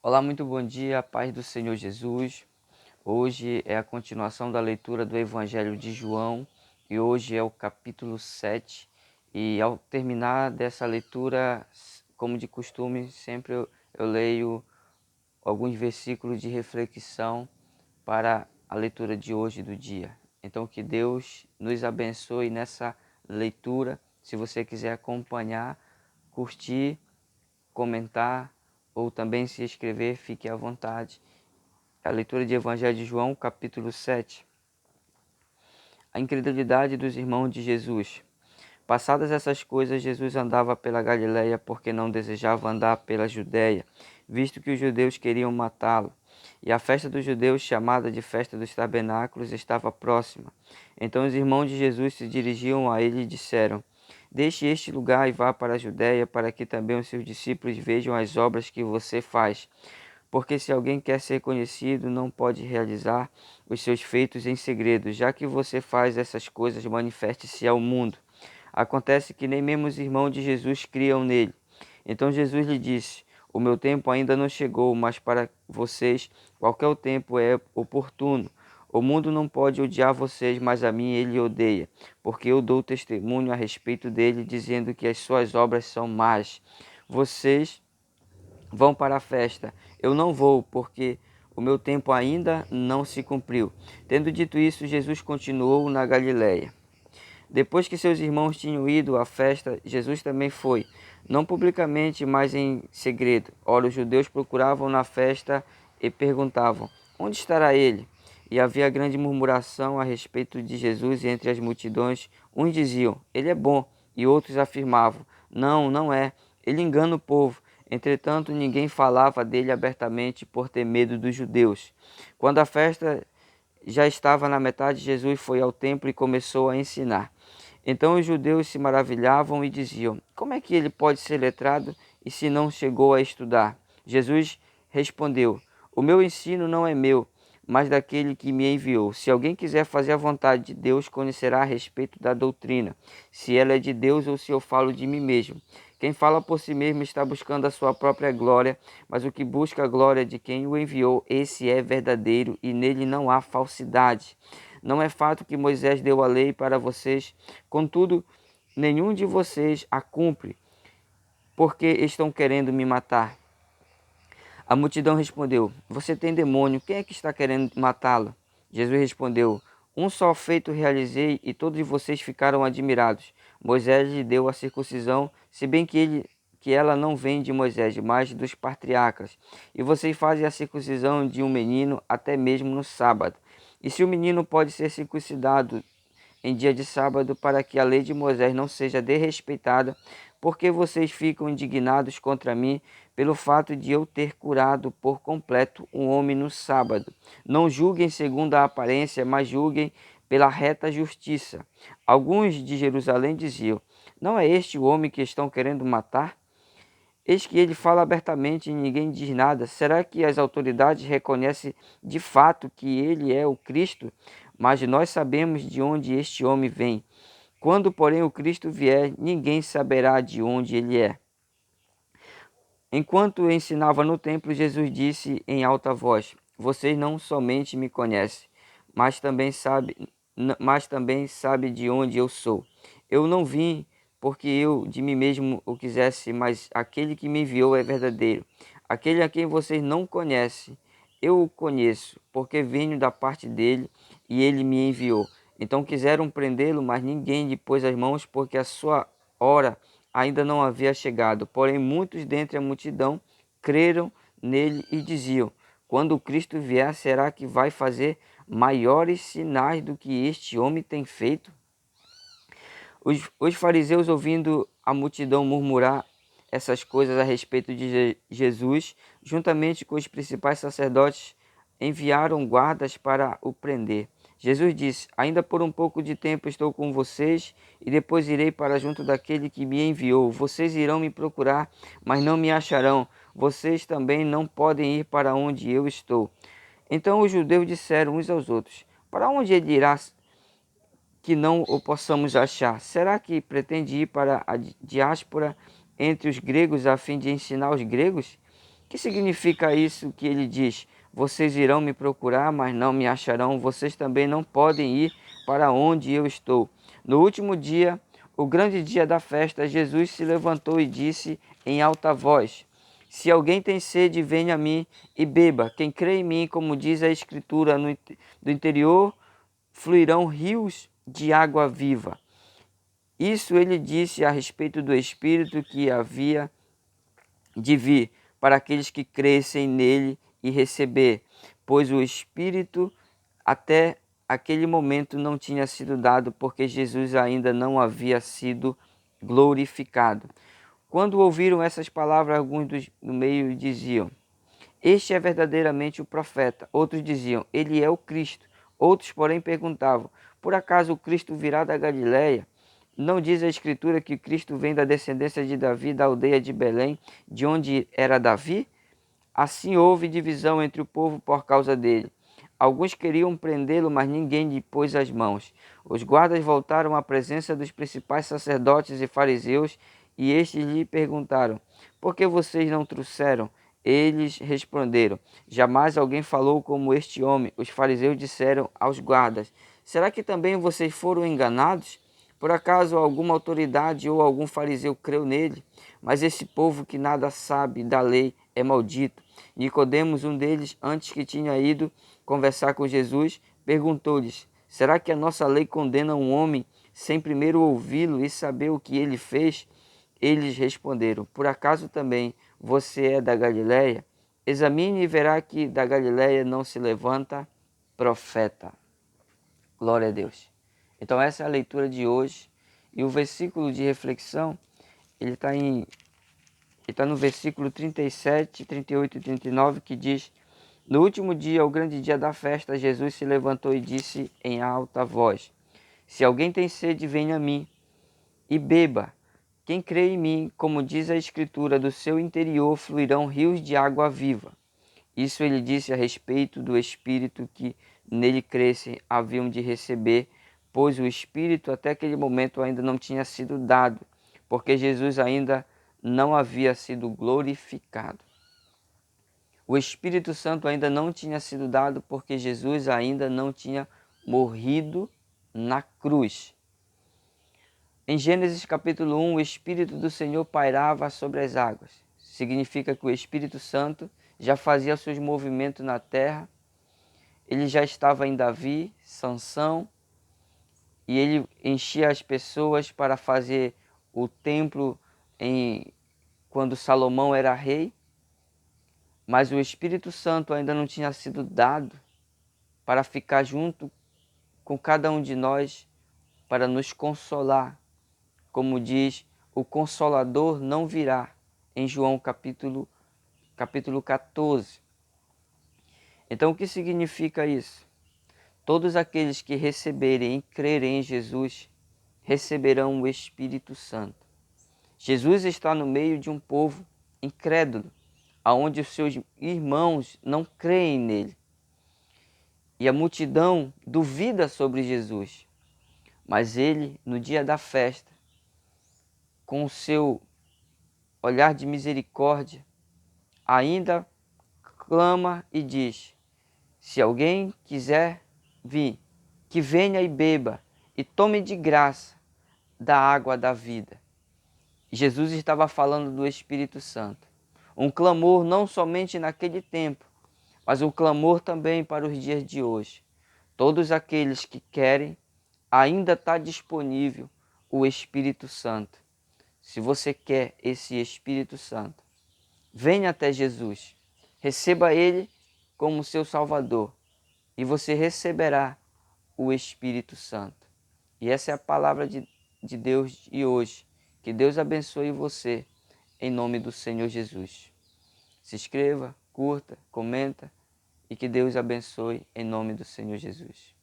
Olá, muito bom dia, paz do Senhor Jesus. Hoje é a continuação da leitura do Evangelho de João e hoje é o capítulo 7. E ao terminar dessa leitura, como de costume, sempre eu leio alguns versículos de reflexão para a leitura de hoje do dia. Então que Deus nos abençoe nessa leitura. Se você quiser acompanhar, curtir, comentar ou também se inscrever, fique à vontade. A leitura de Evangelho de João, capítulo 7. A incredulidade dos irmãos de Jesus. Passadas essas coisas, Jesus andava pela Galiléia porque não desejava andar pela Judéia, visto que os judeus queriam matá-lo. E a festa dos judeus, chamada de festa dos tabernáculos, estava próxima. Então os irmãos de Jesus se dirigiam a ele e disseram: Deixe este lugar e vá para a Judéia, para que também os seus discípulos vejam as obras que você faz. Porque se alguém quer ser conhecido, não pode realizar os seus feitos em segredo. Já que você faz essas coisas, manifeste-se ao mundo. Acontece que nem mesmo os irmãos de Jesus criam nele. Então Jesus lhe disse: O meu tempo ainda não chegou, mas para vocês qualquer tempo é oportuno. O mundo não pode odiar vocês, mas a mim ele odeia, porque eu dou testemunho a respeito dele, dizendo que as suas obras são más. Vocês vão para a festa. Eu não vou, porque o meu tempo ainda não se cumpriu. Tendo dito isso, Jesus continuou na Galiléia. Depois que seus irmãos tinham ido à festa, Jesus também foi, não publicamente, mas em segredo. Ora, os judeus procuravam na festa e perguntavam: Onde estará ele? E havia grande murmuração a respeito de Jesus entre as multidões. Uns diziam: Ele é bom, e outros afirmavam: Não, não é. Ele engana o povo. Entretanto, ninguém falava dele abertamente por ter medo dos judeus. Quando a festa já estava na metade, Jesus foi ao templo e começou a ensinar. Então os judeus se maravilhavam e diziam: Como é que ele pode ser letrado e se não chegou a estudar? Jesus respondeu: O meu ensino não é meu, mas daquele que me enviou. Se alguém quiser fazer a vontade de Deus, conhecerá a respeito da doutrina, se ela é de Deus ou se eu falo de mim mesmo. Quem fala por si mesmo está buscando a sua própria glória, mas o que busca a glória de quem o enviou, esse é verdadeiro e nele não há falsidade. Não é fato que Moisés deu a lei para vocês, contudo, nenhum de vocês a cumpre, porque estão querendo me matar. A multidão respondeu: Você tem demônio, quem é que está querendo matá-lo? Jesus respondeu: Um só feito realizei e todos vocês ficaram admirados. Moisés lhe deu a circuncisão, se bem que ela não vem de Moisés, mas dos patriarcas. E vocês fazem a circuncisão de um menino até mesmo no sábado. E se o menino pode ser circuncidado em dia de sábado, para que a lei de Moisés não seja desrespeitada, porque vocês ficam indignados contra mim pelo fato de eu ter curado por completo um homem no sábado. Não julguem segundo a aparência, mas julguem pela reta justiça. Alguns de Jerusalém diziam: Não é este o homem que estão querendo matar? Eis que ele fala abertamente e ninguém diz nada. Será que as autoridades reconhecem de fato que ele é o Cristo? Mas nós sabemos de onde este homem vem. Quando, porém, o Cristo vier, ninguém saberá de onde ele é. Enquanto ensinava no templo, Jesus disse em alta voz: Vocês não somente me conhecem, mas também sabe de onde eu sou. Eu não vim porque eu de mim mesmo o quisesse, mas aquele que me enviou é verdadeiro. Aquele a quem vocês não conhecem, eu o conheço, porque venho da parte dele e ele me enviou. Então quiseram prendê-lo, mas ninguém lhe pôs as mãos, porque a sua hora ainda não havia chegado. Porém, muitos dentre a multidão creram nele e diziam: Quando o Cristo vier, será que vai fazer maiores sinais do que este homem tem feito? Os fariseus, ouvindo a multidão murmurar essas coisas a respeito de Jesus, juntamente com os principais sacerdotes, enviaram guardas para o prender. Jesus disse: Ainda por um pouco de tempo estou com vocês e depois irei para junto daquele que me enviou. Vocês irão me procurar, mas não me acharão. Vocês também não podem ir para onde eu estou. Então os judeus disseram uns aos outros: Para onde ele irá que não o possamos achar? Será que pretende ir para a diáspora entre os gregos a fim de ensinar os gregos? que significa isso que ele diz? Vocês irão me procurar, mas não me acharão. Vocês também não podem ir para onde eu estou. No último dia, o grande dia da festa, Jesus se levantou e disse em alta voz: Se alguém tem sede, venha a mim e beba. Quem crê em mim, como diz a Escritura, do interior fluirão rios de água viva. Isso ele disse a respeito do Espírito que havia de vir para aqueles que crescem nele e receber, pois o Espírito até aquele momento não tinha sido dado, porque Jesus ainda não havia sido glorificado. Quando ouviram essas palavras, alguns do meio diziam: Este é verdadeiramente o profeta. Outros diziam: Ele é o Cristo. Outros, porém, perguntavam: Por acaso o Cristo virá da Galiléia? Não diz a Escritura que Cristo vem da descendência de Davi, da aldeia de Belém, de onde era Davi? Assim houve divisão entre o povo por causa dele. Alguns queriam prendê-lo, mas ninguém lhe pôs as mãos. Os guardas voltaram à presença dos principais sacerdotes e fariseus, e estes lhe perguntaram: Por que vocês não trouxeram? Eles responderam: Jamais alguém falou como este homem. Os fariseus disseram aos guardas: Será que também vocês foram enganados? Por acaso alguma autoridade ou algum fariseu creu nele? Mas esse povo que nada sabe da lei é maldito. Nicodemos, um deles, antes que tinha ido conversar com Jesus, perguntou-lhes: Será que a nossa lei condena um homem sem primeiro ouvi-lo e saber o que ele fez? Eles responderam: Por acaso também você é da Galiléia? Examine e verá que da Galiléia não se levanta profeta. Glória a Deus. Então essa é a leitura de hoje. E o versículo de reflexão, ele está no versículo 37, 38 e 39, que diz: No último dia, o grande dia da festa, Jesus se levantou e disse em alta voz: Se alguém tem sede, venha a mim e beba. Quem crê em mim, como diz a Escritura, do seu interior fluirão rios de água viva. Isso ele disse a respeito do Espírito que nele crescem haviam de receber, pois o Espírito até aquele momento ainda não tinha sido dado, porque Jesus ainda não havia sido glorificado. O Espírito Santo ainda não tinha sido dado porque Jesus ainda não tinha morrido na cruz. Em Gênesis capítulo 1, o Espírito do Senhor pairava sobre as águas. Significa que o Espírito Santo já fazia seus movimentos na terra. Ele já estava em Davi, Sansão, e ele enchia as pessoas para fazer o templo quando Salomão era rei. Mas o Espírito Santo ainda não tinha sido dado para ficar junto com cada um de nós, para nos consolar. Como diz, o Consolador não virá, em João capítulo 14. Então o que significa isso? Todos aqueles que receberem e crerem em Jesus, receberão o Espírito Santo. Jesus está no meio de um povo incrédulo, onde os seus irmãos não creem nele. E a multidão duvida sobre Jesus. Mas ele, no dia da festa, com o seu olhar de misericórdia, ainda clama e diz: Se alguém quiser vir, que venha e beba, e tome de graça da água da vida. Jesus estava falando do Espírito Santo. Um clamor não somente naquele tempo, mas um clamor também para os dias de hoje. Todos aqueles que querem, ainda está disponível o Espírito Santo. Se você quer esse Espírito Santo, venha até Jesus, receba Ele como seu Salvador e você receberá o Espírito Santo. E essa é a palavra de Deus de hoje. Que Deus abençoe você, em nome do Senhor Jesus. Se inscreva, curta, comenta e que Deus abençoe em nome do Senhor Jesus.